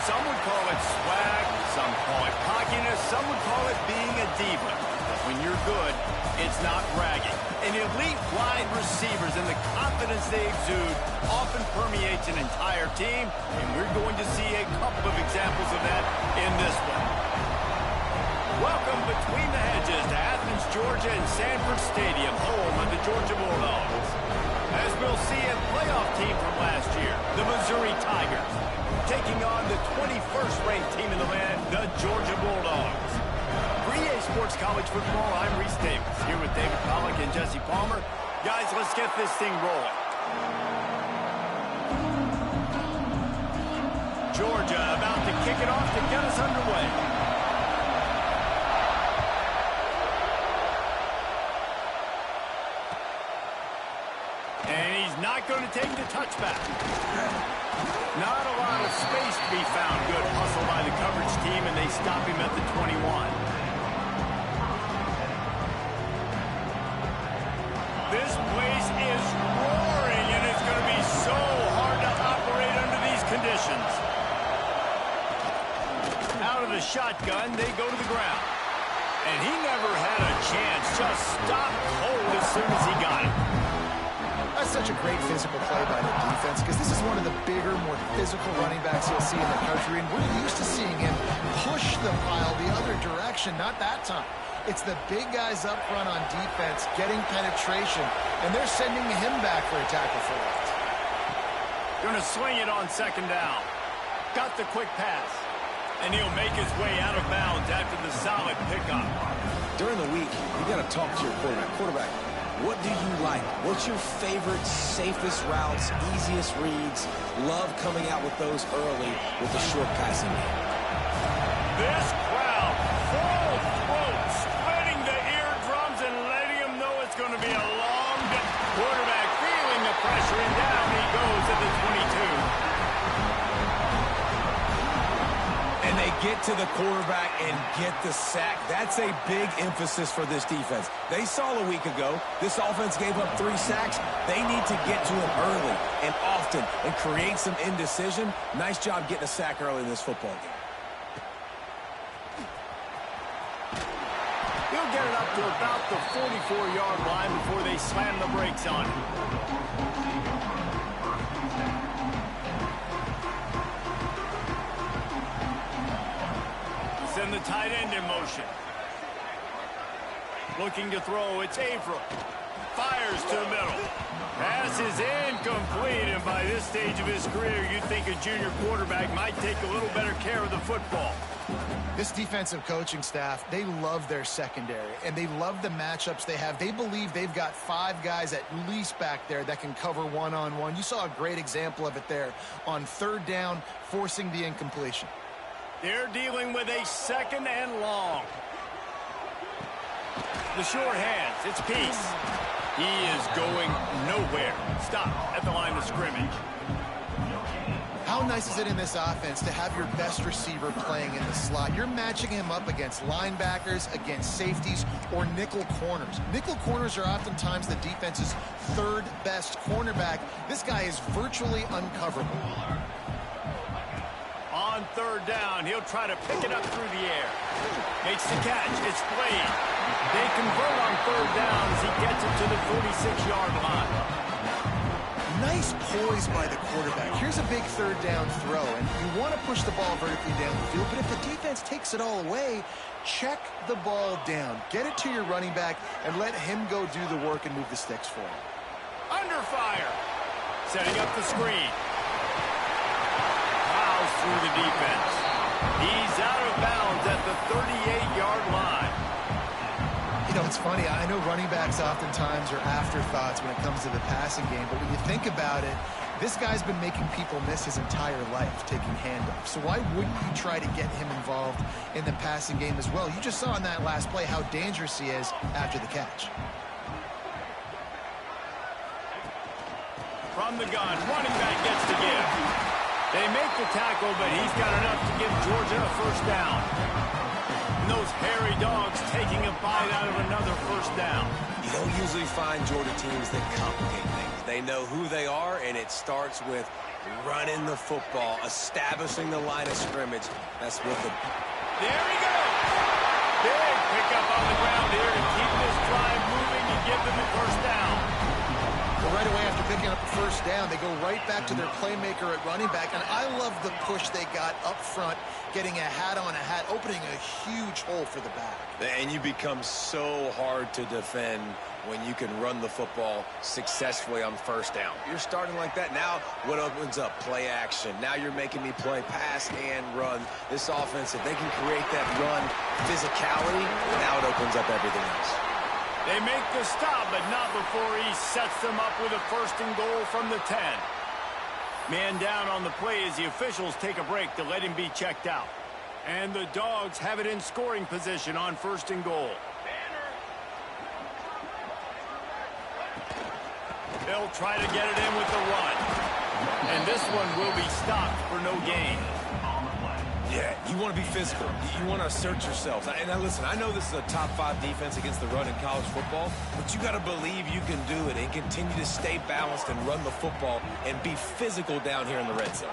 Some would call it swag, some call it cockiness, some would call it being a diva. But when you're good, it's not bragging. And elite wide receivers and the confidence they exude often permeates an entire team, and we're going to see a couple of examples of that in this one. Welcome between the hedges to Athens, Georgia and Sanford Stadium, home of the Georgia Bulldogs. As we'll see, a playoff team from last year, the Missouri Tigers, taking on the 21st ranked team in the land, the Georgia Bulldogs. For EA Sports College Football, I'm Reese Davis, here with David Pollack and Jesse Palmer. Guys, let's get this thing rolling. Georgia about to kick it off to get us underway. And he's not going to take the touchback. Not a lot of space to be found. Good hustle by the coverage team, and they stop him at the 21. This place is roaring, and it's going to be so hard to operate under these conditions. Out of the shotgun, they go to the ground. And he never had a chance. Just stopped cold as soon as he got it. That's such a great physical play by the defense because this is one of the bigger, more physical running backs you'll see in the country, and we're used to seeing him push the pile the other direction. Not that time. It's the big guys up front on defense getting penetration, and they're sending him back for a tackle for loss. Going to swing it on second down. Got the quick pass. And he'll make his way out of bounds after the solid pickup. During the week, you got to talk to your quarterback. Quarterback, what do you like? What's your favorite, safest routes, easiest reads? Love coming out with those early with the short passing game. This crowd, full throat, spreading the eardrums and letting them know it's going to be a long day. Quarterback feeling the pressure, and down he goes at the 22. And they get to the quarterback and get the sack. That's a big emphasis for this defense. They saw a week ago, this offense gave up 3 sacks. They need to get to him early and often and create some indecision. Nice job getting a sack early in this football game. He'll get it up to about the 44-yard line before they slam the brakes on him. Send the tight end in motion. Looking to throw, it's Averill. Fires to the middle. Pass is incomplete, and by this stage of his career, you'd think a junior quarterback might take a little better care of the football. This defensive coaching staff, they love their secondary, and they love the matchups they have. They believe they've got 5 guys at least back there that can cover one-on-one. You saw a great example of it there on third down, forcing the incompletion. They're dealing with a second and long. The short hands, it's Peace. He is going nowhere. Stop at the line of scrimmage. How nice is it in this offense to have your best receiver playing in the slot? You're matching him up against linebackers, against safeties, or nickel corners. Nickel corners are oftentimes the defense's 3rd best cornerback. This guy is virtually uncoverable. On third down, he'll try to pick it up through the air. Makes the catch. It's played. They convert on third down as he gets it to the 46-yard line. Nice poise by the quarterback. Here's a big third down throw, and you want to push the ball vertically down the field, but if the defense takes it all away, check the ball down. Get it to your running back and let him go do the work and move the sticks for him. Under fire. Setting up the screen. Through the defense. He's out of bounds at the 38-yard line. You know, it's funny. I know running backs oftentimes are afterthoughts when it comes to the passing game, but when you think about it, this guy's been making people miss his entire life taking handoffs. So why wouldn't you try to get him involved in the passing game as well? You just saw in that last play how dangerous he is after the catch. From the gun, running back gets to give. They make the tackle, but he's got enough to give Georgia a first down. And those hairy dogs taking a bite out of another first down. You don't usually find Georgia teams that complicate things. They know who they are, and it starts with Running the football, establishing the line of scrimmage. That's what the... There he goes. Big pickup on the ground here to keep this drive moving and give them the first down. Well, right away after picking up the first down, they go right back to their playmaker at running back. And I love the push they got up front, getting a hat on a hat, opening a huge hole for the back. And you become so hard to defend when you can run the football successfully on first down. You're starting like that. Now what opens up? Play action. Now you're making me play pass and run. This offense, if they can create that run physicality, now it opens up everything else. They make the stop, but not before he sets them up with a first and goal from the 10. Man down on the play as the officials take a break to let him be checked out. And the Dogs have it in scoring position on first and goal. They'll try to get it in with the run. And this one will be stopped for no gain. Yeah, you want to be physical. You want to assert yourselves. And now listen, I know this is a top 5 defense against the run in college football, but you got to believe you can do it and continue to stay balanced and run the football and be physical down here in the red zone.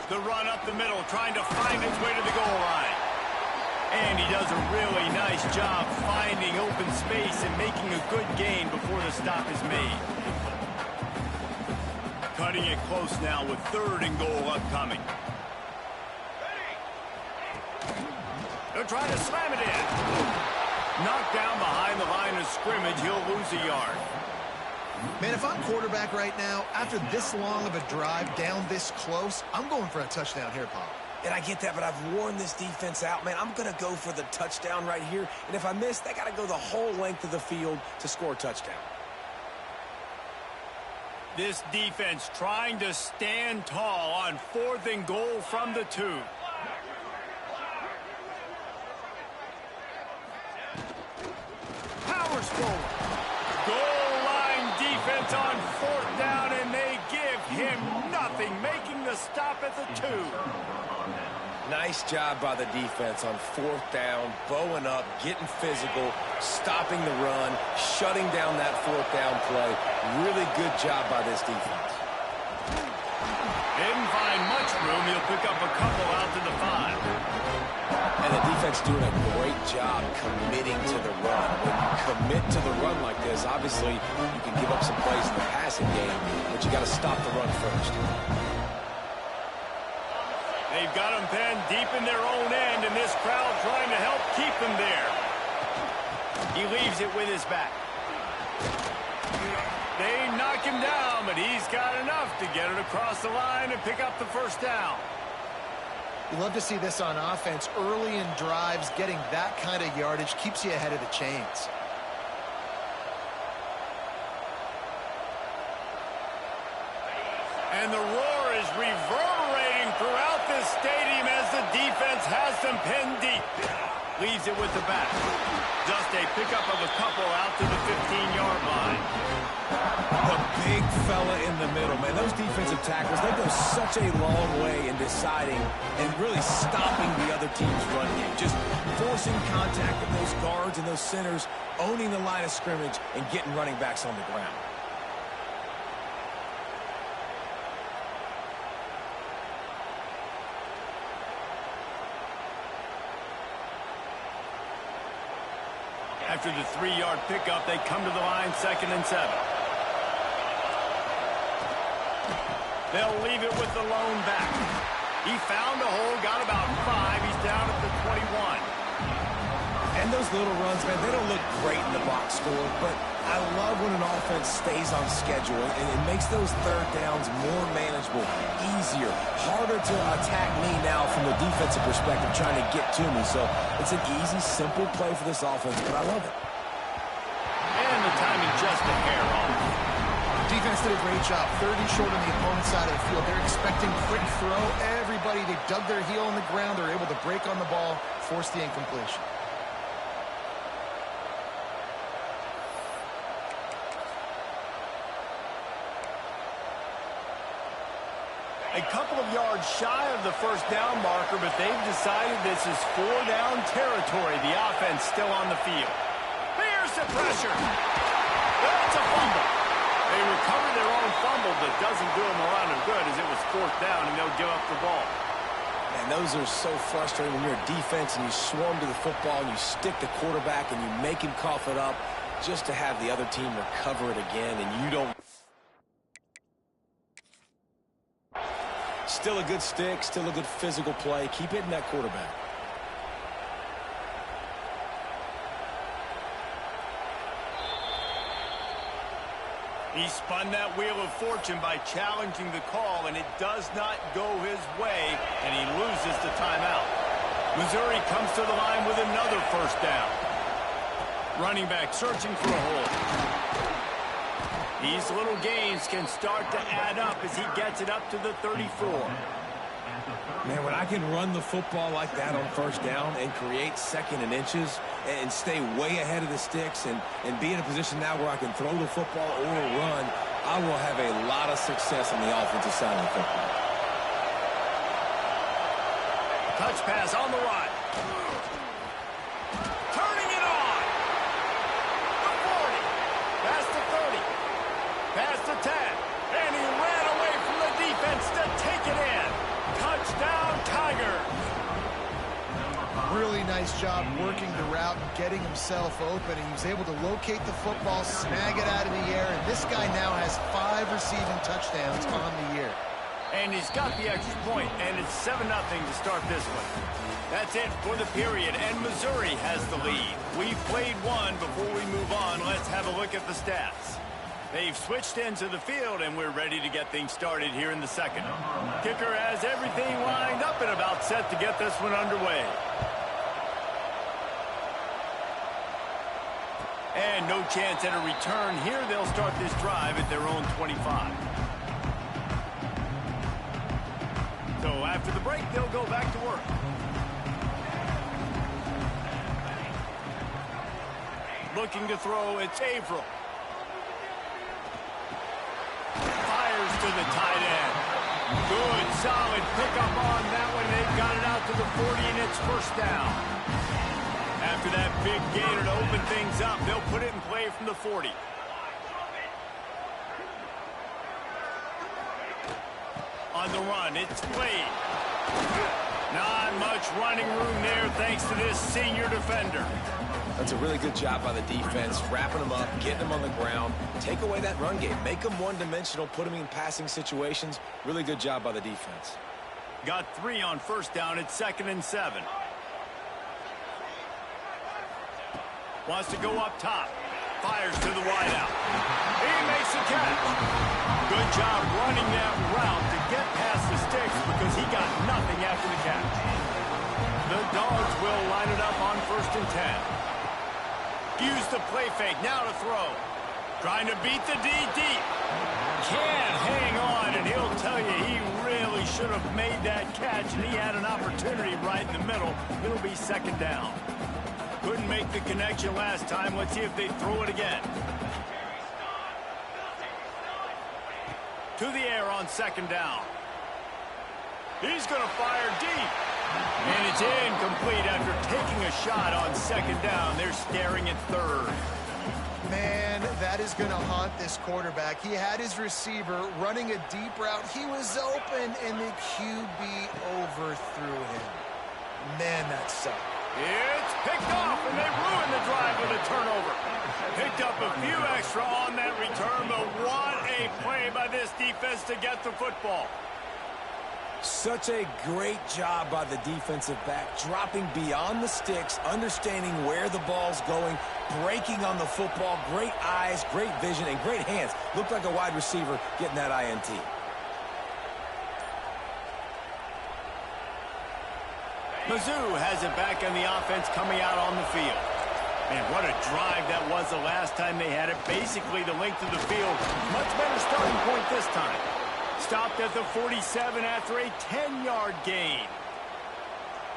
The run up the middle, trying to find its way to the goal line. And he does a really nice job finding open space and making a good gain before the stop is made. Cutting it close now with third and goal upcoming. They're trying to slam it in. Knocked down behind the line of scrimmage, he'll lose a yard. Man, if I'm quarterback right now, after this long of a drive down this close, I'm going for a touchdown here, Paul. And I get that, but I've worn this defense out, man. I'm going to go for the touchdown right here. And if I miss, they got to go the whole length of the field to score a touchdown. This defense trying to stand tall on fourth and goal from the 2. Powers forward. Goal line defense on fourth down, and they give him nothing, making the stop at the 2. Nice job by the defense on fourth down, bowing up, getting physical, stopping the run, shutting down that fourth down play. Really good job by this defense. Didn't find much room. He'll pick up a couple out to the 5. And the defense doing a great job committing to the run. When you commit to the run like this, obviously you can give up some plays in the passing game, but you got to stop the run first. They've got them penned deep in their own end, and this crowd trying to help keep them there. He leaves it with his back. They knock him down, but he's got enough to get it across the line and pick up the first down. You love to see this on offense. Early in drives, getting that kind of yardage keeps you ahead of the chains. And the roar is reverberating throughout this stadium as the defense has them pinned deep. Leaves it with the back. Just a pickup of a couple out to the 15-yard line. The big fella in the middle, man. Those defensive tackles, they go such a long way in deciding and really stopping the other team's run game. Just forcing contact with those guards and those centers, owning the line of scrimmage, and getting running backs on the ground. After the 3-yard pickup, they come to the line, 2nd and 7. They'll leave it with the lone back. He found a hole, got about 5. He's down at the 21. And those little runs, man, they don't look great in the box score, but I love when an offense stays on schedule, and it makes those third downs more manageable, easier, harder to attack me now from the defensive perspective, trying to get to me. So it's an easy, simple play for this offense, but I love it. And the timing just a hair off. Defense did a great job. 30 short on the opponent's side of the field. They're expecting quick throw. Everybody, they dug their heel on the ground. They're able to break on the ball, force the incompletion. A couple of yards shy of the first down marker, but they've decided this is 4-down territory. The offense still on the field. Here's the pressure. That's a fumble. They recover their own fumble, but doesn't do them a lot of good as it was fourth down, and they'll give up the ball. Man, those are so frustrating when you're a defense and you swarm to the football and you stick the quarterback and you make him cough it up just to have the other team recover it again, and you don't. Still a good stick, still a good physical play. Keep hitting that quarterback. He spun that wheel of fortune by challenging the call, and it does not go his way, and he loses the timeout. Missouri comes to the line with another first down. Running back searching for a hole. These little gains can start to add up as he gets it up to the 34. Man, when I can run the football like that on first down and create second and inches and stay way ahead of the sticks and be in a position now where I can throw the football or run, I will have a lot of success on the offensive side of the football. Touch pass on the right. Turning it on. The 40. Past the 30. Past the 10. And he ran away from the defense to take it in. Touchdown, Tigers. Really nice job working the route and getting himself open. He was able to locate the football, snag it out of the air, and this guy now has 5 receiving touchdowns on the year. And he's got the extra point, and it's 7-0 to start this one. That's it for the period, and Missouri has the lead. We've played one. Before we move on, let's have a look at the stats. They've switched into the field, and we're ready to get things started here in the second. Kicker has everything lined up and about set to get this one underway. And no chance at a return here. They'll start this drive at their own 25. So after the break, they'll go back to work. Looking to throw, it's Averill. Fires to the tight end. Good, solid pickup on that one. They've got it out to the 40, and it's first down. After that big gainer to open things up, they'll put it in play from the 40. On the run, it's played. Not much running room there thanks to this senior defender. That's a really good job by the defense, wrapping them up, getting them on the ground. Take away that run game. Make them one-dimensional, put them in passing situations. Really good job by the defense. Got 3 on first down. It's 2nd and 7. Wants to go up top. Fires to the wideout. He makes a catch. Good job running that route to get past the sticks because he got nothing after the catch. The Dogs will line it up on 1st and 10. Use the play fake. Now to throw. Trying to beat the D deep. Can't hang on, and he'll tell you he really should have made that catch, and he had an opportunity right in the middle. It'll be 2nd down. Couldn't make the connection last time. Let's see if they throw it again. To the air on 2nd down. He's going to fire deep. And it's incomplete after taking a shot on 2nd down. They're staring at 3rd. Man, that is going to haunt this quarterback. He had his receiver running a deep route. He was open, and the QB overthrew him. Man, that sucked. It's picked off, and they ruined the drive with a turnover. Picked up a few extra on that return, but what a play by this defense to get the football. Such a great job by the defensive back, dropping beyond the sticks, understanding where the ball's going, breaking on the football. Great eyes, great vision, and great hands. Looked like a wide receiver getting that INT. Mizzou has it back on the offense coming out on the field. Man, what a drive that was the last time they had it. Basically the length of the field. Much better starting point this time. Stopped at the 47 after a 10-yard gain.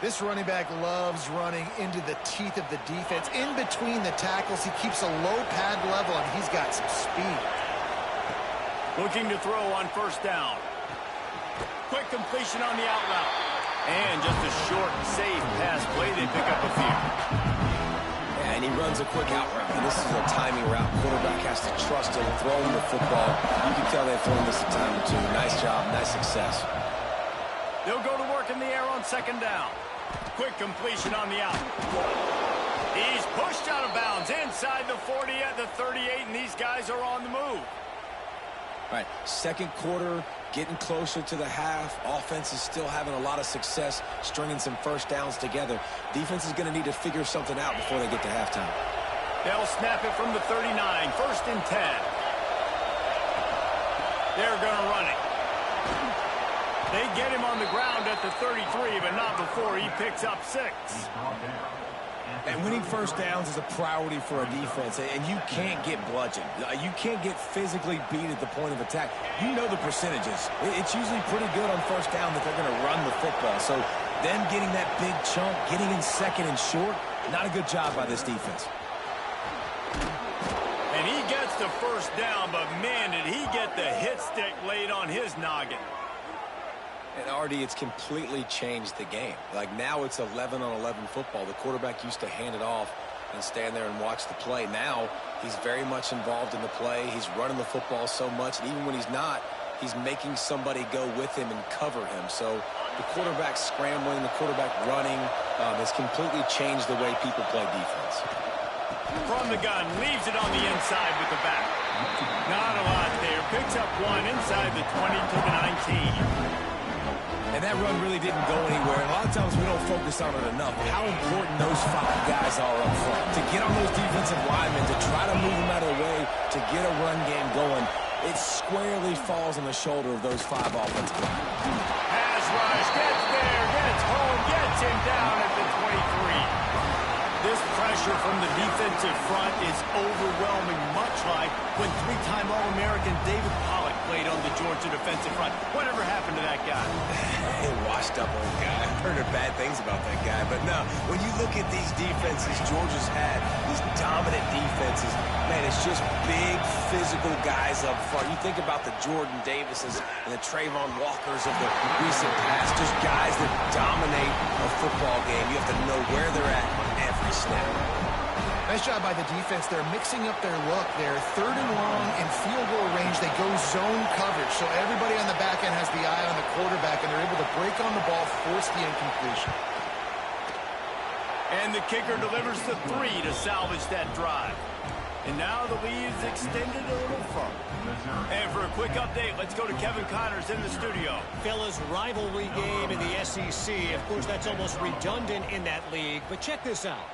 This running back loves running into the teeth of the defense. In between the tackles, he keeps a low pad level, and he's got some speed. Looking to throw on 1st down. Quick completion on the out route. And just a short, safe pass play. They pick up a few. Yeah, And he runs a quick out route. And this is a timing route. Quarterback has to trust him, throw him the football. You can tell they've thrown this a time or two. Nice job, nice success. They'll go to work in the air on second down. Quick completion on the out. He's pushed out of bounds inside the 40 at the 38, and these guys are on the move. All right, second quarter, getting closer to the half. Offense is still having a lot of success stringing some first downs together. Defense is going to need to figure something out before they get to halftime. They'll snap it from the 39, 1st and 10. They're going to run it. They get him on the ground at the 33, but not before he picks up 6. And winning first downs is a priority for a defense, and you can't get bludgeoned. You can't get physically beat at the point of attack. You know the percentages. It's usually pretty good on first down that they're going to run the football. So them getting that big chunk, getting in second and short, not a good job by this defense. And he gets the first down, but man, did he get the hit stick laid on his noggin. And Artie, it's completely changed the game. Like now it's 11-on-11 football. The quarterback used to hand it off and stand there and watch the play. Now he's very much involved in the play. He's running the football so much. And even when he's not, he's making somebody go with him and cover him. So the quarterback scrambling, the quarterback running has completely changed the way people play defense. From the gun, leaves it on the inside with the back. Not a lot there. Picks up 1 inside the 20 to the 19. And that run really didn't go anywhere. And a lot of times we don't focus on it enough. How important those 5 guys are up front. To get on those defensive linemen, to try to move them out of the way, to get a run game going, it squarely falls on the shoulder of those 5 offensive linemen. Pass rush, gets there, gets home, gets him down at the 23. This pressure from the defensive front is overwhelming, much like when 3-time All-American David Pollock played on the Georgia defensive front. Whatever happened to that guy? Washed up old guy. I've heard bad things about that guy. But no, when you look at these defenses Georgia's had, these dominant defenses, man, it's just big, physical guys up front. You think about the Jordan Davises and the Trayvon Walkers of the recent past, just guys that dominate a football game. You have to know where they're at every snap. Nice job by the defense. They're mixing up their look. They're 3rd and long in field goal range. They go zone coverage. So everybody on the back end has the eye on the quarterback, and they're able to break on the ball, force the incompletion. And the kicker delivers the 3 to salvage that drive. And now the lead is extended a little further. And for a quick update, let's go to Kevin Connors in the studio. Fellas, rivalry game in the SEC. Of course, that's almost redundant in that league. But check this out.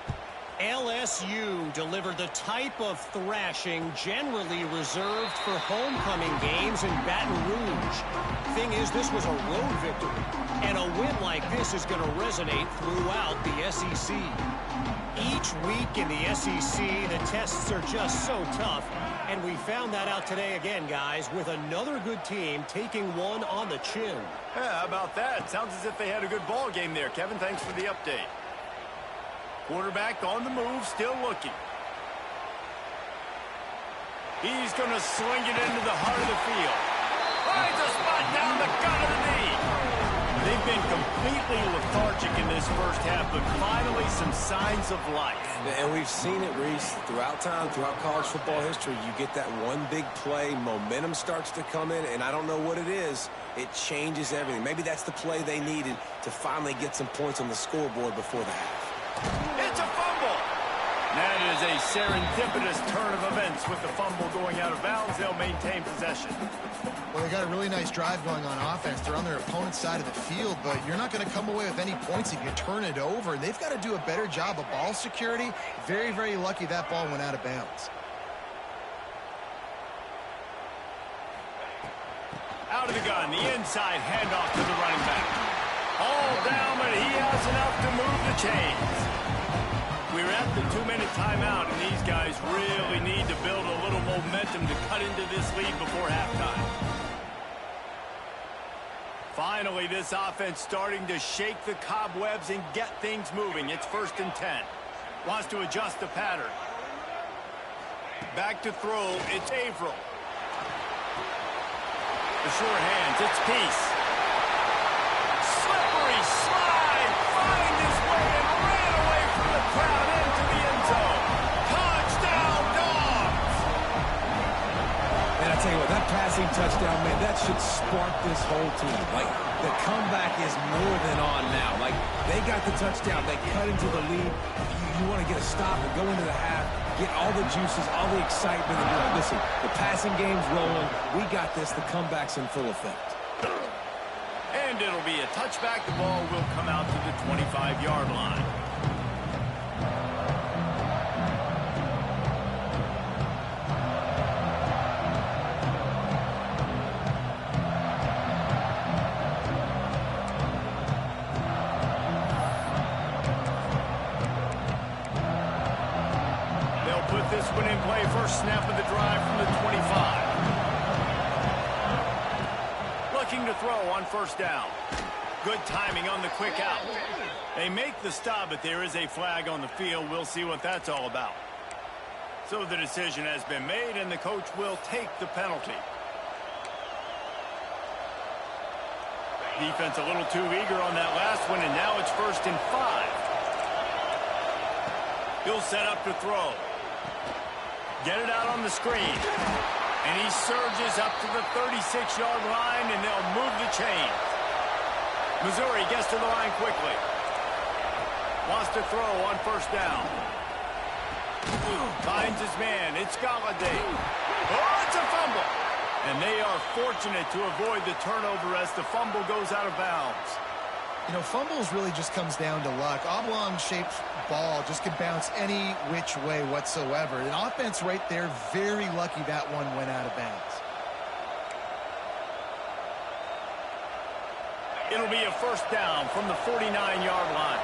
LSU delivered the type of thrashing generally reserved for homecoming games in Baton Rouge. Thing is, this was a road victory, and a win like this is going to resonate throughout the SEC. Each week in the SEC, the tests are just so tough, and we found that out today again, guys, with another good team taking one on the chin. Yeah, how about that? Sounds as if they had a good ball game there. Kevin, thanks for the update. Quarterback on the move, still looking. He's going to sling it into the heart of the field. Finds a spot down the gut of the knee. They've been completely lethargic in this first half, but finally some signs of life. And we've seen it, Reese, throughout time, throughout college football history. You get that one big play, momentum starts to come in, and I don't know what it is. It changes everything. Maybe that's the play they needed to finally get some points on the scoreboard before the half. It's a fumble. That is a serendipitous turn of events with the fumble going out of bounds. They'll maintain possession. Well, they got a really nice drive going on offense. They're on their opponent's side of the field, but you're not going to come away with any points if you turn it over. And they've got to do a better job of ball security. Very, very lucky that ball went out of bounds. Out of the gun, the inside handoff to the running back. All down, but he has enough to move the chains. We're at the 2-minute timeout, and these guys really need to build a little momentum to cut into this lead before halftime. Finally, this offense starting to shake the cobwebs and get things moving. It's 1st and 10. Wants to adjust the pattern. Back to throw, it's Averill. The short hands, it's Peace. Slide, find his way and ran away from the crowd into the end zone. tell you what, that passing touchdown, man, that should spark this whole team. Like, the comeback is more than on now. Like, they got the touchdown. They cut into the lead. You want to get a stop and go into the half, get all the juices, all the excitement, and be like, listen, the passing game's rolling. We got this. The comeback's in full effect. And it'll be a touchback. The ball will come out to the 25-yard line. Put this one in play. First snap of the drive from the 25. Looking to throw on first down. Good timing on the quick out. They make the stop, but there is a flag on the field. We'll see what that's all about. So the decision has been made, and the coach will take the penalty. Defense a little too eager on that last one, and now it's 1st and 5. He'll set up to throw. Get it out on the screen. And he surges up to the 36-yard line, and they'll move the chain. Missouri gets to the line quickly. Wants to throw on first down. Finds his man. It's Galladay. Oh, it's a fumble. And they are fortunate to avoid the turnover as the fumble goes out of bounds. You know, fumbles really just comes down to luck. Oblong-shaped ball just can bounce any which way whatsoever. An offense right there, very lucky that one went out of bounds. It'll be a first down from the 49-yard line.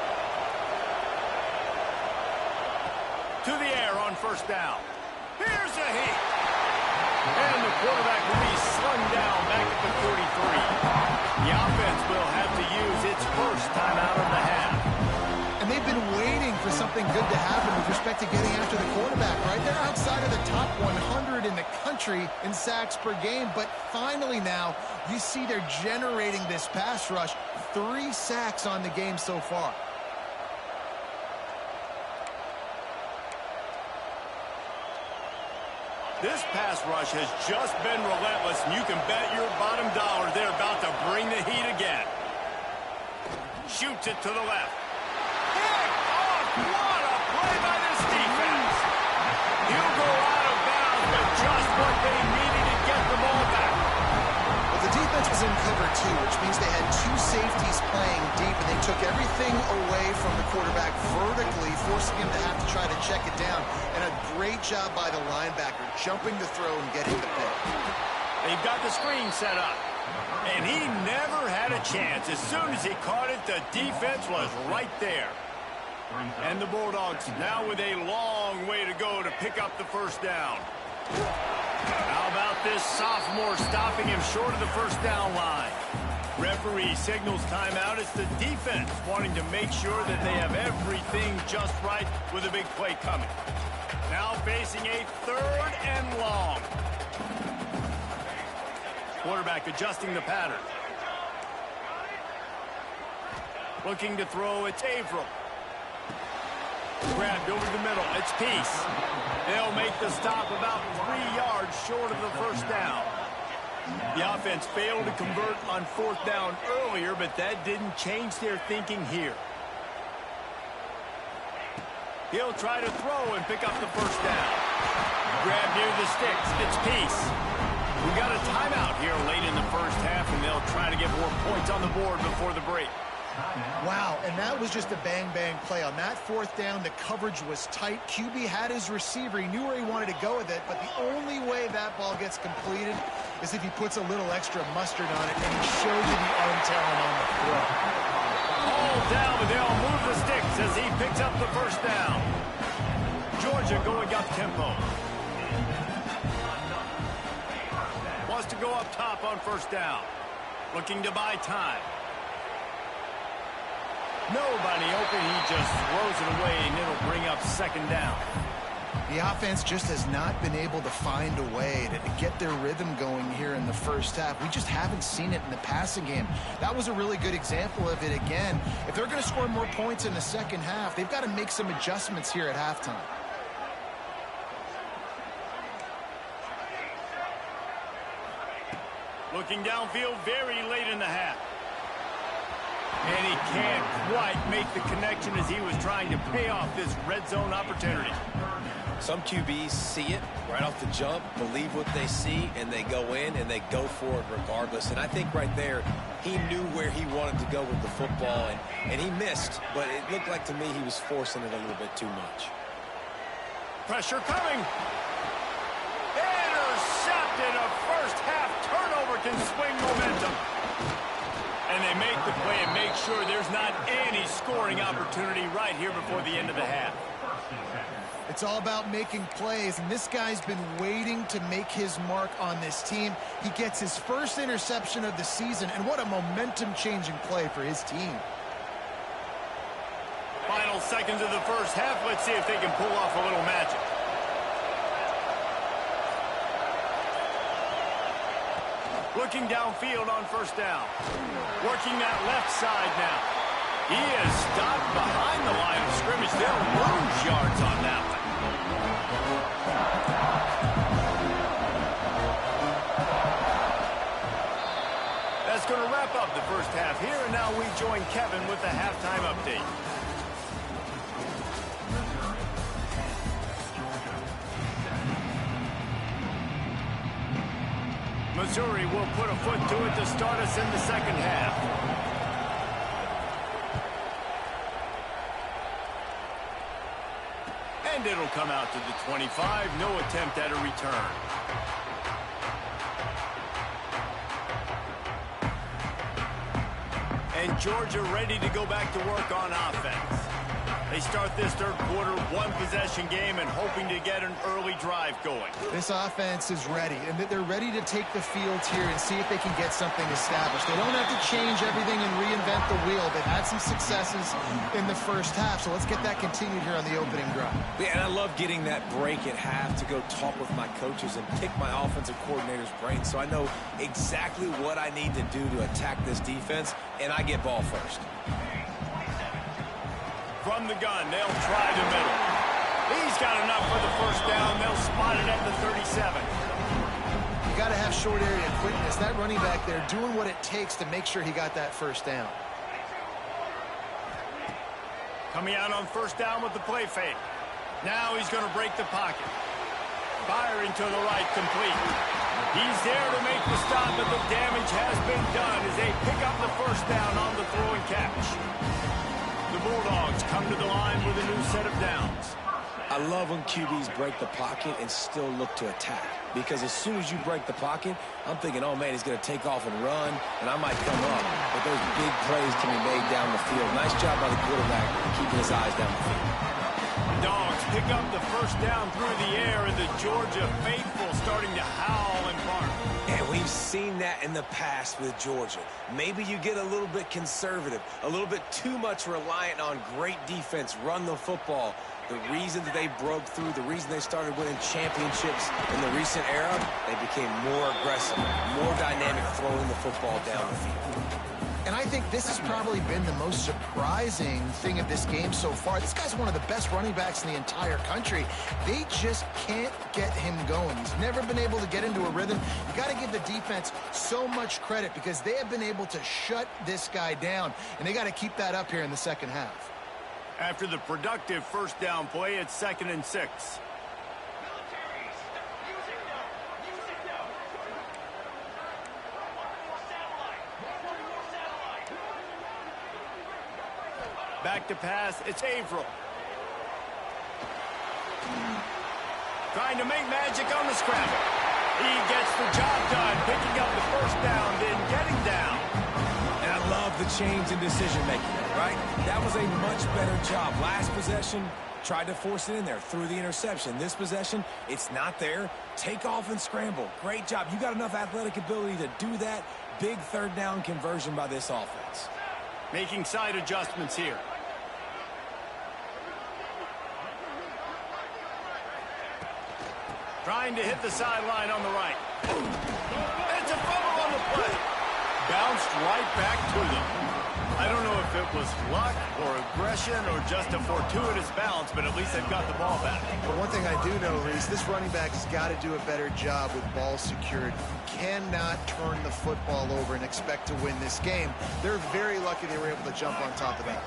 To the air on first down. Here's a hit. And the quarterback will be slung down back at the 43. The offense will have to use its first timeout of the half. And they've been waiting for something good to happen with respect to getting after the quarterback, right? They're outside of the top 100 in the country in sacks per game, but finally now you see they're generating this pass rush. 3 sacks on the game so far. This pass rush has just been relentless, and you can bet your bottom dollar they're about to bring the heat again. Shoots it to the left. Pick off! What a play by this defense! He'll go out of bounds, but just what they needed to get the ball back. Well, the defense was in cover 2, which means they had 2 safeties playing deep, and they took everything away from the quarterback vertically, forcing him to have to try to check it down. And a great job by the linebacker, jumping the throw and getting the pick. They've got the screen set up. And he never had a chance. As soon as he caught it, the defense was right there. And the Bulldogs now with a long way to go to pick up the first down. How about this sophomore stopping him short of the first down line? Referee signals timeout. It's the defense wanting to make sure that they have everything just right with a big play coming. Now facing a 3rd and long. Quarterback adjusting the pattern. Looking to throw, it's Averill. Grabbed over the middle, it's Peace. They'll make the stop about 3 yards short of the first down. The offense failed to convert on 4th down earlier, but that didn't change their thinking here. He'll try to throw and pick up the first down. Grab near the sticks, it's Peace. We got a timeout here late in the first half, and they'll try to get more points on the board before the break. Wow, and that was just a bang-bang play. On that 4th down, the coverage was tight. QB had his receiver. He knew where he wanted to go with it, but the only way that ball gets completed is if he puts a little extra mustard on it, and he shows you the arm talent on the throw. All down, but they'll move the sticks as he picks up the first down. Georgia going up tempo. Wants to go up top on first down. Looking to buy time. Nobody open. He just throws it away, and it'll bring up 2nd down. The offense just has not been able to find a way to get their rhythm going here in the first half. We just haven't seen it in the passing game. That was a really good example of it again. If they're going to score more points in the second half, they've got to make some adjustments here at halftime. Looking downfield very late in the half. And he can't quite make the connection as he was trying to pay off this red zone opportunity. Some QBs see it right off the jump, believe what they see, and they go in and they go for it regardless. And I think right there, he knew where he wanted to go with the football, and he missed. But it looked like to me he was forcing it a little bit too much. Pressure coming. Intercepted. A first half turnover can swing momentum. And they make the play and make sure there's not any scoring opportunity right here before the end of the half. It's all about making plays, and this guy's been waiting to make his mark on this team. He gets his first interception of the season, and what a momentum-changing play for his team. Final seconds of the first half. Let's see if they can pull off a little magic. Looking downfield on first down. Working that left side now. He is stopped behind the line of scrimmage. They'll lose yards on that one. That's going to wrap up the first half here, and now we join Kevin with the halftime update. Missouri will put a foot to it to start us in the second half. And it'll come out to the 25. No attempt at a return. And Georgia ready to go back to work on offense. They start this third quarter, one-possession game, and hoping to get an early drive going. This offense is ready, and they're ready to take the field here and see if they can get something established. They don't have to change everything and reinvent the wheel. They've had some successes in the first half, so let's get that continued here on the opening drive. Yeah, and I love getting that break at half to go talk with my coaches and pick my offensive coordinator's brain so I know exactly what I need to do to attack this defense, and I get ball first. From the gun, they'll try the middle. He's got enough for the first down. They'll spot it at the 37. You got to have short area quickness. That running back there doing what it takes to make sure he got that first down. Coming out on first down with the play fake. Now he's going to break the pocket. Firing to the right, complete. He's there to make the stop, but the damage has been done as they pick up the first down on the throw and catch. The Bulldogs come to the line with a new set of downs. I love when QBs break the pocket and still look to attack. Because as soon as you break the pocket, I'm thinking, oh, man, he's going to take off and run, and I might come up. But those big plays can be made down the field. Nice job by the quarterback keeping his eyes down the field. Dogs pick up the first down through the air, and the Georgia faithful starting to howl and bark. And we've seen that in the past with Georgia. Maybe you get a little bit conservative, a little bit too much reliant on great defense, run the football. The reason that they broke through, the reason they started winning championships in the recent era, they became more aggressive, more dynamic throwing the football down the field. And I think this has probably been the most surprising thing of this game so far. This guy's one of the best running backs in the entire country. They just can't get him going. He's never been able to get into a rhythm. You got to give the defense so much credit because they have been able to shut this guy down, and they got to keep that up here in the second half. After the productive first down play, it's 2nd and 6. Back to pass, it's Averill. Trying to make magic on the scramble. He gets the job done, picking up the first down, then getting down. And I love the change in decision-making, right? That was a much better job. Last possession, tried to force it in there, threw the interception. This possession, it's not there. Take off and scramble. Great job. You got enough athletic ability to do that. Big third down conversion by this offense. Making side adjustments here. Trying to hit the sideline on the right. It's a fumble on the play. Bounced right back to them. I don't know if it was luck or aggression or just a fortuitous bounce, but at least they've got the ball back. But one thing I do know, Reese, this running back has got to do a better job with ball security. You cannot turn the football over and expect to win this game. They're very lucky they were able to jump on top of that.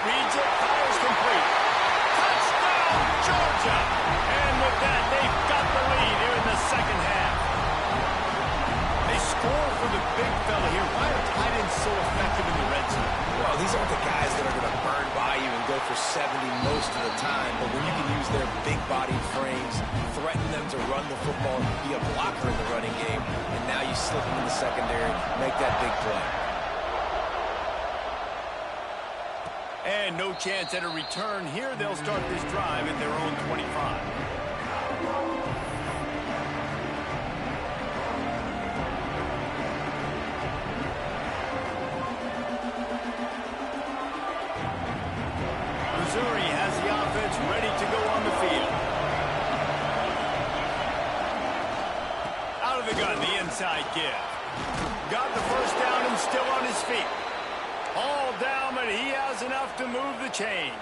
Reads it, fires complete. Touchdown, Georgia! And with that, they've got the lead here in the second half. They score for the big fella here. Why are tight ends so effective in the red zone? Well, these aren't the guys that are going to burn by you and go for 70 most of the time, but when you can use their big body frames, threaten them to run the football and be a blocker in the running game, and now you slip them in the secondary, make that big play. And no chance at a return here. They'll start this drive at their own 25. Missouri has the offense ready to go on the field. Out of the gun, the inside give. Got the first down and still on his feet. All down, but he has enough to move the chains.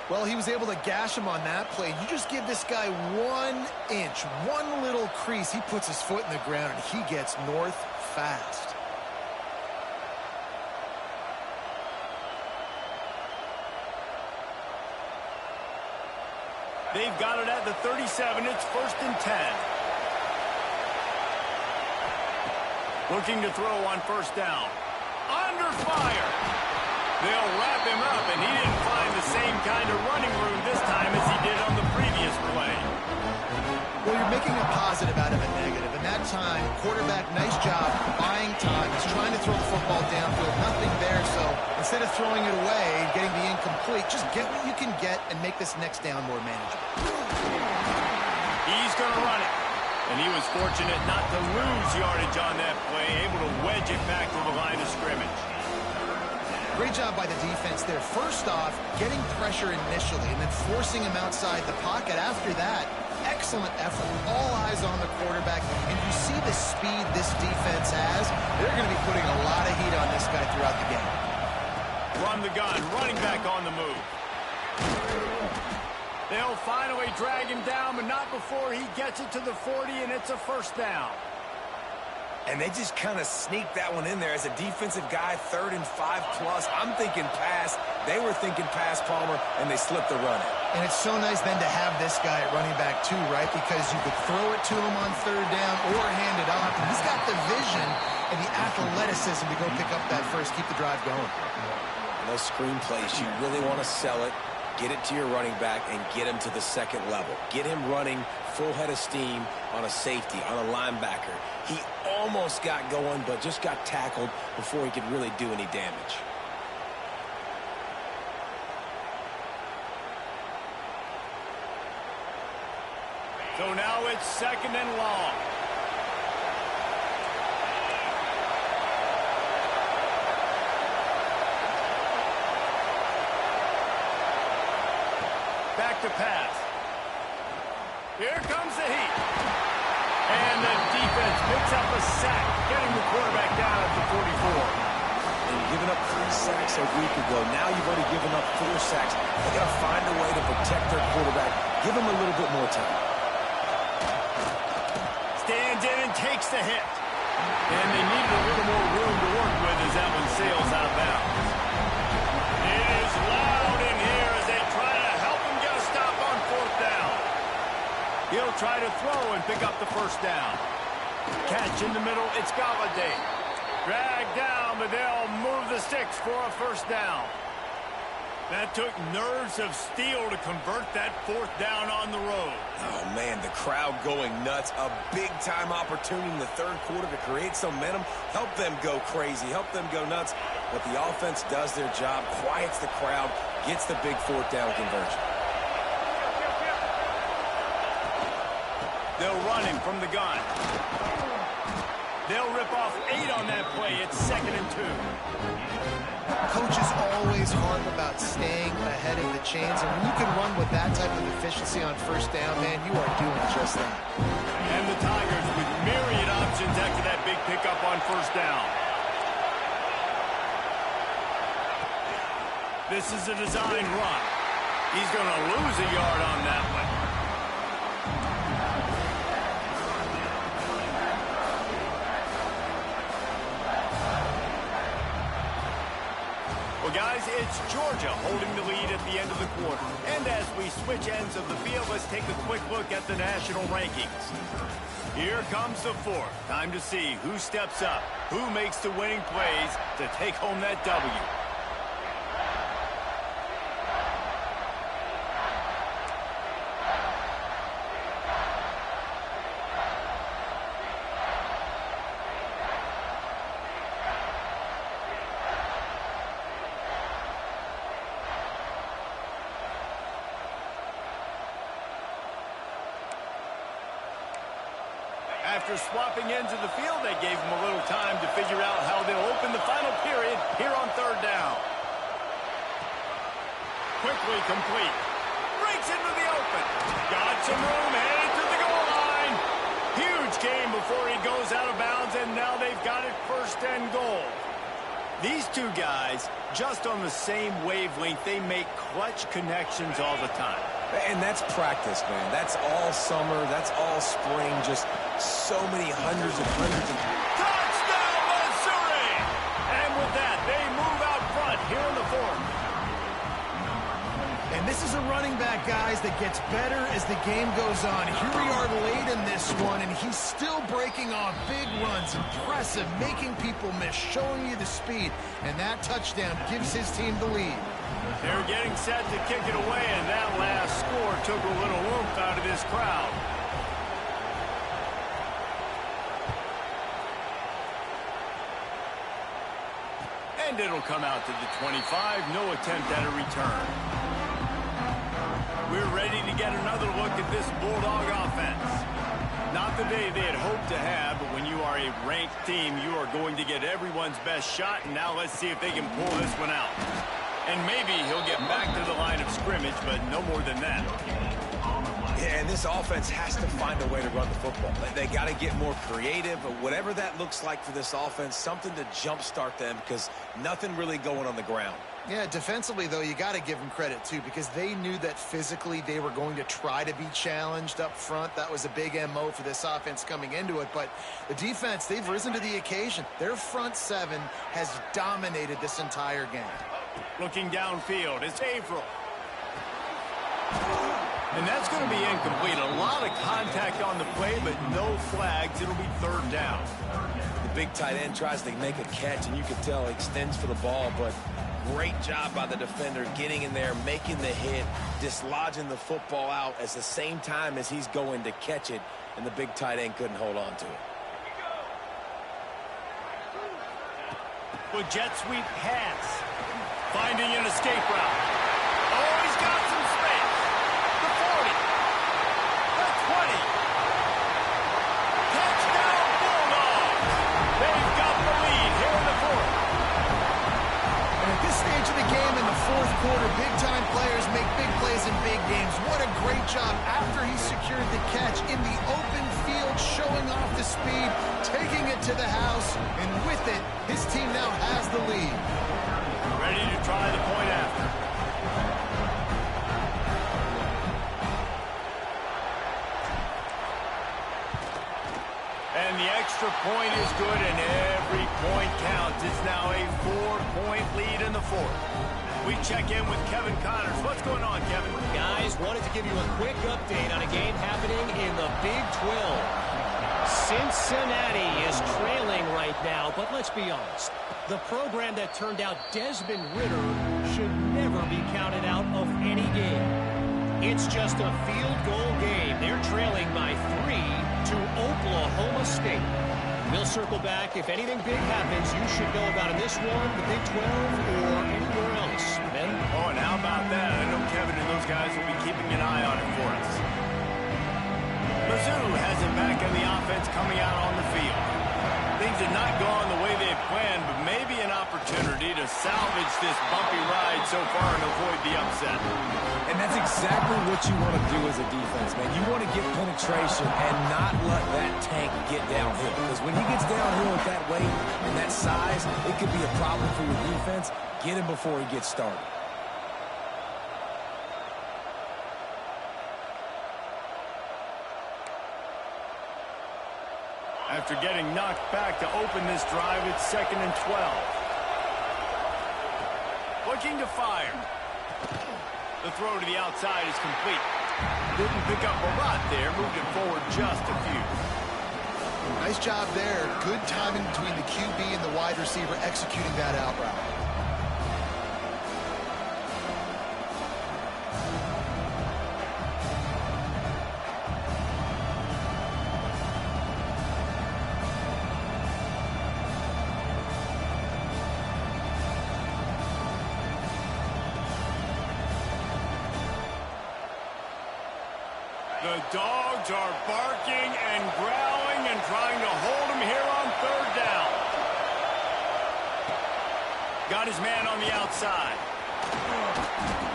Well, he was able to gash him on that play. You just give this guy 1 inch, one little crease. He puts his foot in the ground, and he gets north fast. They've got it at the 37. It's 1st and 10. Looking to throw on 1st down. Under fire. They'll wrap him up, and he didn't find the same kind of running room this time as he did on the previous play. Well, you're making a positive out of a negative. And that time, quarterback, nice job buying time. He's trying to throw the football downfield. Nothing there, so instead of throwing it away and getting the incomplete, just get what you can get and make this next down more manageable. He's going to run it. And he was fortunate not to lose yardage on that play, able to wedge it back to the line of scrimmage. Great job by the defense there. First off, getting pressure initially and then forcing him outside the pocket after that. Excellent effort. All eyes on the quarterback. And you see the speed this defense has. They're going to be putting a lot of heat on this guy throughout the game. From the gun, running back on the move. They'll finally drag him down, but not before he gets it to the 40, and it's a 1st down. And they just kind of sneak that one in there as a defensive guy, 3rd and 5+. I'm thinking pass. They were thinking pass, Palmer, and they slipped the run in. And it's so nice then to have this guy at running back too, right? Because you could throw it to him on 3rd down or hand it off. And he's got the vision and the athleticism to go pick up that first, keep the drive going. And those screen plays, you really want to sell it, get it to your running back, and get him to the 2nd level. Get him running full head of steam on a safety, on a linebacker. He almost got going, but just got tackled before he could really do any damage. So now it's 2nd and long. Back to pass. Here comes the heat. And the defense picks up a sack, getting the quarterback down at the 44. And giving up 3 sacks a week ago. Now you've already given up 4 sacks. They got to find a way to protect their quarterback. Give him a little bit more time. Stands in and takes the hit. And they needed a little more room to work with as that one sails out of bounds. It is loud in here as they try to help him get a stop on 4th down. He'll try to throw and pick up the 1st down. Catch in the middle, it's Galladay. Dragged down, but they'll move the sticks for a 1st down. That took nerves of steel to convert that 4th down on the road. Oh, man, the crowd going nuts. A big-time opportunity in the 3rd quarter to create some momentum. Help them go crazy. Help them go nuts. But the offense does their job, quiets the crowd, gets the big 4th down conversion. They'll run him from the gun. They'll rip off 8 on that play. It's 2nd and 2. Coaches always harp about staying ahead of the chains, and when you can run with that type of efficiency on first down, man, you are doing just that. And the Tigers with myriad options after that big pickup on first down. This is a design run. He's going to lose a yard on that one. Well, guys, it's Georgia holding the lead at the end of the quarter. And as we switch ends of the field, let's take a quick look at the national rankings. Here comes the fourth. Time to see who steps up, who makes the winning plays to take home that W. After swapping ends of the field, they gave him a little time to figure out how they'll open the final period here on third down. Quickly complete. Breaks into the open. Got some room, headed to the goal line. Huge game before he goes out of bounds, and now they've got it first and goal. These two guys, just on the same wavelength, they make clutch connections all the time. And that's practice, man. That's all summer. That's all spring. Just so many hundreds of... Touchdown, Missouri! And with that, they move out front here in the fourth. And this is a running back, guys, that gets better as the game goes on. Here we are late in this one, and he's still breaking off big runs. Impressive, making people miss, showing you the speed. And that touchdown gives his team the lead. They're getting set to kick it away, and that last score took a little oomph out of this crowd. And it'll come out to the 25. No attempt at a return. We're ready to get another look at this Bulldog offense. Not the day they had hoped to have, but when you are a ranked team, you are going to get everyone's best shot, and now let's see if they can pull this one out. And maybe he'll get back to the line of scrimmage, but no more than that. Yeah, and this offense has to find a way to run the football. They got to get more creative, but whatever that looks like for this offense, something to jumpstart them because nothing really going on the ground. Yeah, defensively, though, you got to give them credit, too, because they knew that physically they were going to try to be challenged up front. That was a big MO for this offense coming into it. But the defense, they've risen to the occasion. Their front seven has dominated this entire game. Looking downfield, it's Averill. And that's going to be incomplete. A lot of contact on the play, but no flags. It'll be third down. The big tight end tries to make a catch, and you can tell he extends for the ball, but great job by the defender getting in there, making the hit, dislodging the football out at the same time as he's going to catch it, and the big tight end couldn't hold on to it. With jet sweep pass. Finding an escape route. Oh, he's got some space. The 40. The 20. Touchdown, Bulldogs. They've got the lead here in the fourth. And at this stage of the game in the fourth quarter, big-time players make big plays in big games. What a great job after he secured the catch in the open field, showing off the speed, taking it to the house, and with it, his team now has the lead. Ready to try the point after. And the extra point is good, and every point counts. It's now a 4-point lead in the fourth. We check in with Kevin Connors. What's going on, Kevin? Guys, wanted to give you a quick update on a game happening in the Big 12. Cincinnati is trailing right now, but let's be honest. The program that turned out Desmond Ridder should never be counted out of any game. It's just a field goal game. They're trailing by 3 to Oklahoma State. We'll circle back. If anything big happens, you should know about in this one, the Big 12, or anywhere else. Ben? Oh, and how about that? I know Kevin and those guys will be keeping an eye on it for us. Mizzou has it back in the offense coming out on the field. Things have not gone the way they've planned, but maybe an opportunity to salvage this bumpy ride so far and avoid the upset. And that's exactly what you want to do as a defense, man. You want to get penetration and not let that tank get downhill. Because when he gets downhill at that weight and that size, it could be a problem for your defense. Get him before he gets started. After getting knocked back to open this drive, it's 2nd and 12. Looking to fire. The throw to the outside is complete. Didn't pick up a lot there, moved it forward just a few. Nice job there. Good timing between the QB and the wide receiver executing that out route. The dogs are barking and growling and trying to hold him here on 3rd down. Got his man on the outside.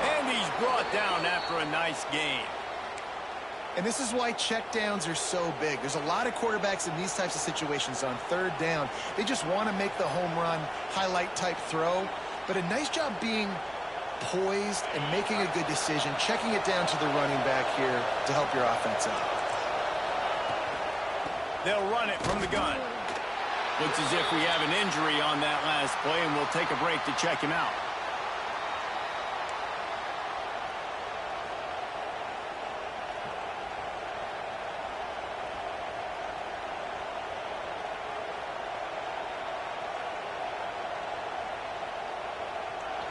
And he's brought down after a nice gain. And this is why checkdowns are so big. There's a lot of quarterbacks in these types of situations on 3rd down. They just want to make the home run, highlight type throw. But a nice job being poised and making a good decision, checking it down to the running back here to help your offense out. They'll run it from the gun. Looks as if we have an injury on that last play, and we'll take a break to check him out.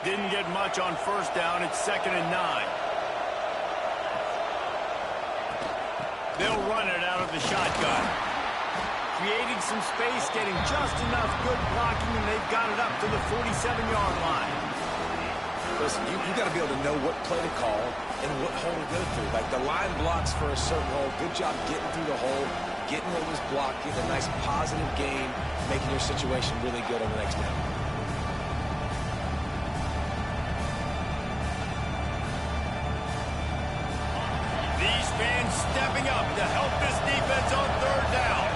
Didn't get much on 1st down. It's 2nd and 9. They'll run it out of the shotgun. Creating some space, getting just enough good blocking, and they've got it up to the 47-yard line. Listen, you got to be able to know what play to call and what hole to go through. Like the line blocks for a certain hole. Good job getting through the hole, getting what was blocked, getting a nice positive gain, making your situation really good on the next down. Fans stepping up to help this defense on 3rd down.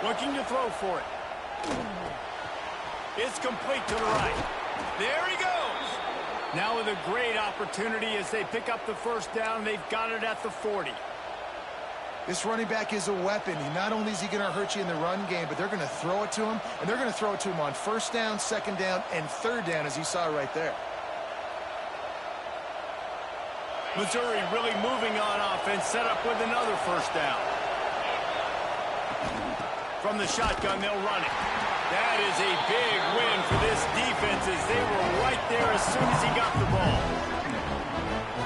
Looking to throw for it. It's complete to the right. There he goes. Now with a great opportunity as they pick up the 1st down. They've got it at the 40. This running back is a weapon. Not only is he going to hurt you in the run game, but they're going to throw it to him, and they're going to throw it to him on 1st down, 2nd down, and 3rd down, as you saw right there. Missouri really moving on offense, set up with another 1st down. From the shotgun, they'll run it. That is a big win for this defense as they were right there as soon as he got the ball.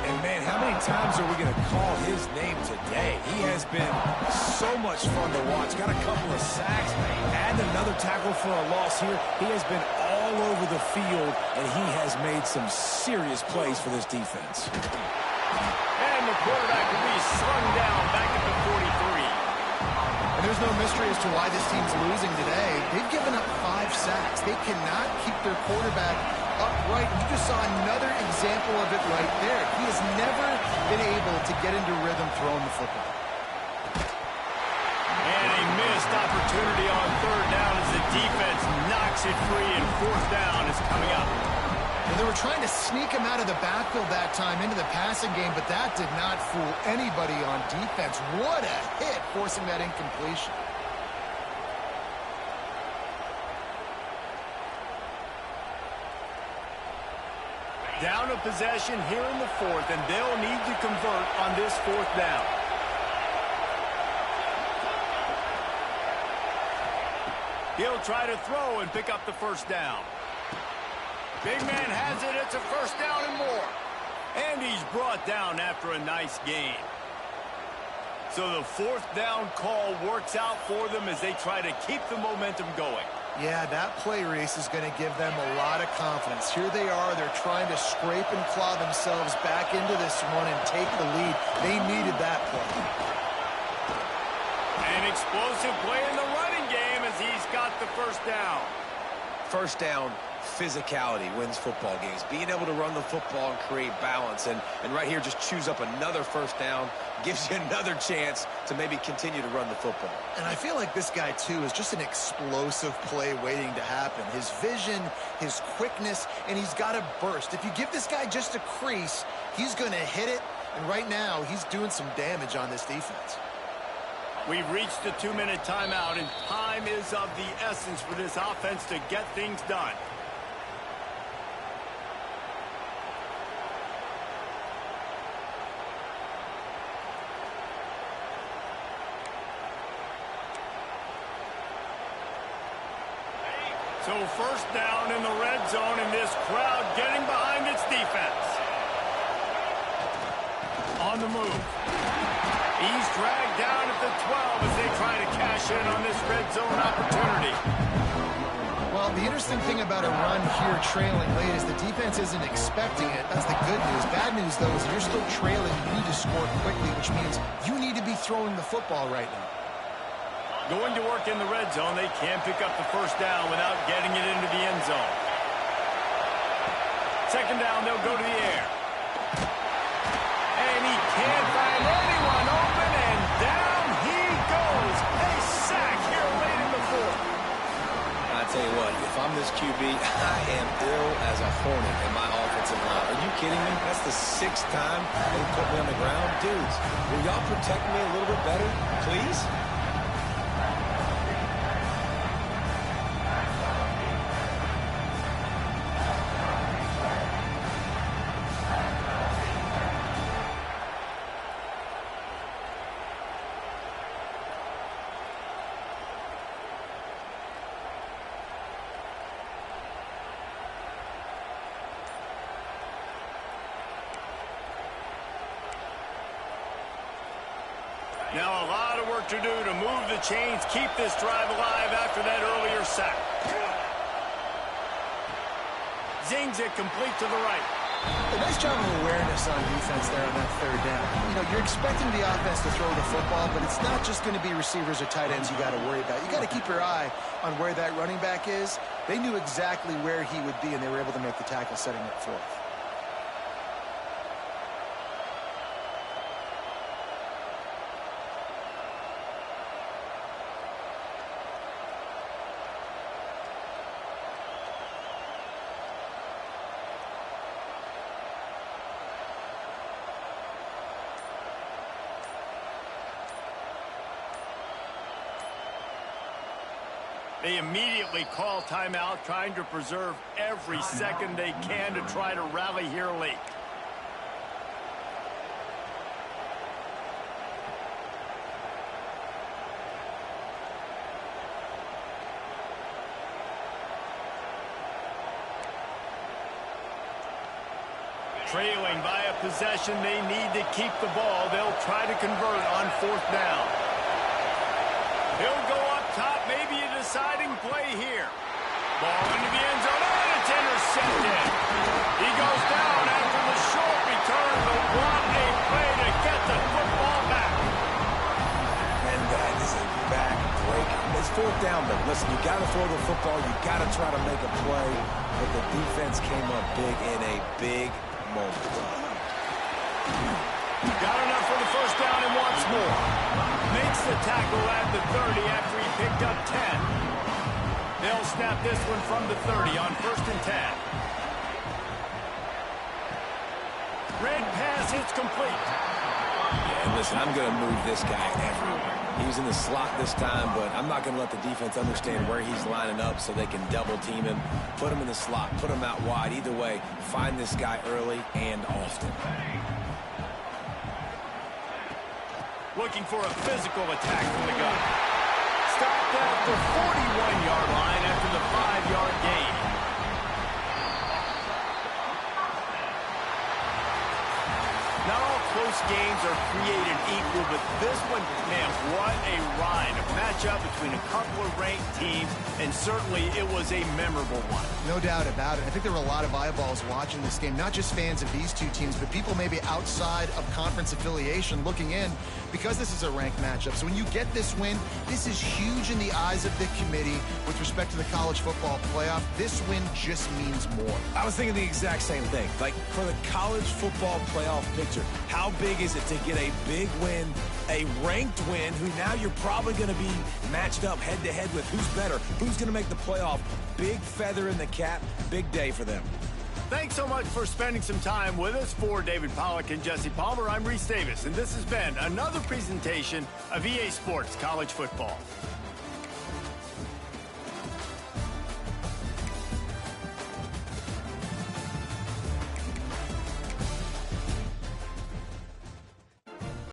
And, man, how many times are we going to call his name today? He has been so much fun to watch. Got a couple of sacks, add another tackle for a loss here. He has been all over the field, and he has made some serious plays for this defense. And the quarterback will be slung down back at the 43. And there's no mystery as to why this team's losing today. They've given up 5 sacks. They cannot keep their quarterback upright. You just saw another example of it right there. He has never been able to get into rhythm throwing the football. And a missed opportunity on 3rd down as the defense knocks it free, and 4th down is coming up. And they were trying to sneak him out of the backfield that time into the passing game, but that did not fool anybody on defense. What a hit, forcing that incompletion. Down a possession here in the 4th, and they'll need to convert on this 4th down. He'll try to throw and pick up the 1st down. Big man has it. It's a 1st down and more. And he's brought down after a nice gain. So the 4th down call works out for them as they try to keep the momentum going. Yeah, that play, Reese, is going to give them a lot of confidence. Here they are. They're trying to scrape and claw themselves back into this one and take the lead. They needed that play. An explosive play in the running game. got the first down. First down, physicality wins football games. Being able to run the football and create balance. And right here, just choose up another first down. Gives you another chance to maybe continue to run the football. And I feel like this guy, too, is just an explosive play waiting to happen. His vision, his quickness, and he's got a burst. If you give this guy just a crease, he's going to hit it. And right now, he's doing some damage on this defense. We've reached the 2-minute timeout, and time is of the essence for this offense to get things done. So first down in the red zone, and this crowd getting behind its defense. On the move. He's dragged down at the 12 as they try to cash in on this red zone opportunity. Well, the interesting thing about a run here trailing late is the defense isn't expecting it. That's the good news. Bad news, though, is you're still trailing. You need to score quickly, which means you need to be throwing the football right now. Going to work in the red zone, they can't pick up the first down without getting it into the end zone. Second down, they'll go to the air. And he can't find anyone open, and down he goes. A sack here late in the fourth. I tell you what, if I'm this QB, I am ill as a hornet in my offensive line. Are you kidding me? That's the 6th time they put me on the ground. Dudes, will y'all protect me a little bit better, please? Now a lot of work to do to move the chains, keep this drive alive after that earlier sack. Zings it complete to the right. A nice job of awareness on defense there on that third down. You know, you're expecting the offense to throw the football, but it's not just going to be receivers or tight ends you got to worry about. You got to keep your eye on where that running back is. They knew exactly where he would be, and they were able to make the tackle setting up fourth. They immediately call timeout, trying to preserve every second they can to try to rally here late. Trailing by a possession, they need to keep the ball. They'll try to convert on fourth down. He'll go up top, maybe a deciding play here. Ball into the end zone, and it's intercepted. He goes down after the short return, but what a play to get the football back. And that is a back-breaker. It's fourth down, but listen, you got to throw the football. You got to try to make a play, but the defense came up big in a big moment. Got enough for the first down and wants more. Makes the tackle at the 30 after he picked up 10. They'll snap this one from the 30 on 1st and 10. Red pass hits complete. Yeah, and listen, I'm going to move this guy everywhere. He's in the slot this time, but I'm not going to let the defense understand where he's lining up so they can double team him. Put him in the slot, put him out wide. Either way, find this guy early and often. Looking for a physical attack from the gun. Stopped at the 41-yard line after the 5-yard gain. Not all close games are created equal, but this one, man, what a ride. A matchup between a couple of ranked teams, and certainly it was a memorable one. No doubt about it. I think there were a lot of eyeballs watching this game, not just fans of these two teams, but people maybe outside of conference affiliation looking in because this is a ranked matchup. So when you get this win, this is huge in the eyes of the committee with respect to the college football playoff. This win just means more. I was thinking the exact same thing. Like, for the college football playoff picture, how big is it to get a big win, a ranked win, who now you're probably going to be matched up head-to-head with who's better, who's going to make the playoff. Big feather in the cap, big day for them. Thanks so much for spending some time with us. For David Pollack and Jesse Palmer, I'm Reese Davis, and this has been another presentation of EA Sports College Football.